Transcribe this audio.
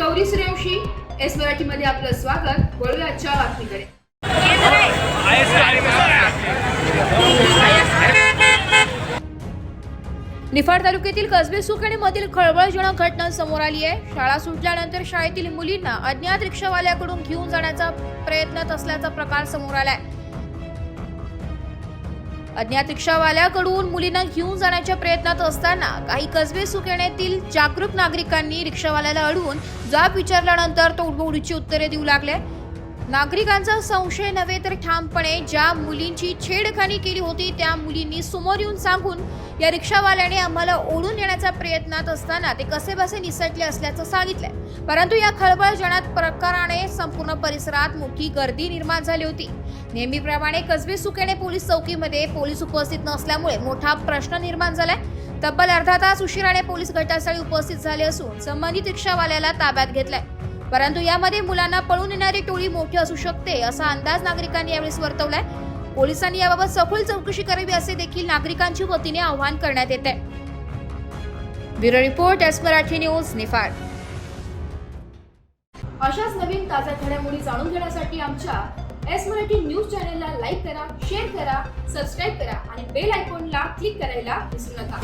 Gauri Suryavanshi, S मराठीमध्ये आपलं स्वागत। वळूया आजच्या बातमीकडे। निफाड तालुक्यातील कसबे सुकणीमधील खळबळजनक घटना समोर आली आहे। शाळा सुटल्यानंतर शाळेतील मुलींना अज्ञात रिक्षावाल्याकडून घेऊन जाण्याचा प्रयत्न असल्याचा प्रकार समोर आलाय। अज्ञात रिक्षावाल्याकडून मुलींना घेऊन जाण्याच्या प्रयत्नात असताना काही कसबे सुकणीतील जागरूक नागरिकांनी रिक्षावाल्याला अडवून जाब विचारल्यानंतर तो उडबुडीची उत्तरे देऊ लागले। नागरिकांचा संशय नव्हे तर ठामपणे ज्या मुलींची छेडखानी केली होती त्या मुलींनी समोर येऊन सांगून या रिक्षावाल्याने आम्हाला ओढून नेण्याच्या प्रयत्नात असताना ते कसेबसे निसटले असल्याचं सांगितलंय। परंतु या खळबळजनक प्रकाराने संपूर्ण परिसरात मोठी गर्दी निर्माण झाली होती। नेहमीप्रमाणे कसबे सुकेणे पोलीस चौकीमध्ये पोलीस उपस्थित नसल्यामुळे मोठा प्रश्न निर्माण झालाय। तब्बल अर्धा तास उशिराने पोलीस घटनास्थळी उपस्थित झाले असून संबंधित रिक्षावाल्याला ताब्यात घेतलाय। परंतु यामध्ये मुलांना पळून येणारी टोळी मोठी असू शकते असा अंदाज नागरिकांनी यावेळी वर्तवलाय। पोलिसांनी याबाबत सखोल चौकशी करावी असे देखील नागरिकांच्या वतीने आवाहन करण्यात येत आहे। Bureau report, S Marathi news, Niphad. अशाच नवीन ताज्या घडामोडी जाणून घेण्यासाठी आमच्या एस मराठी न्यूज चॅनलला लाईक करा, शेअर करा, सबस्क्राईब करा आणि बेल आयकॉनला क्लिक करायला विसरू नका।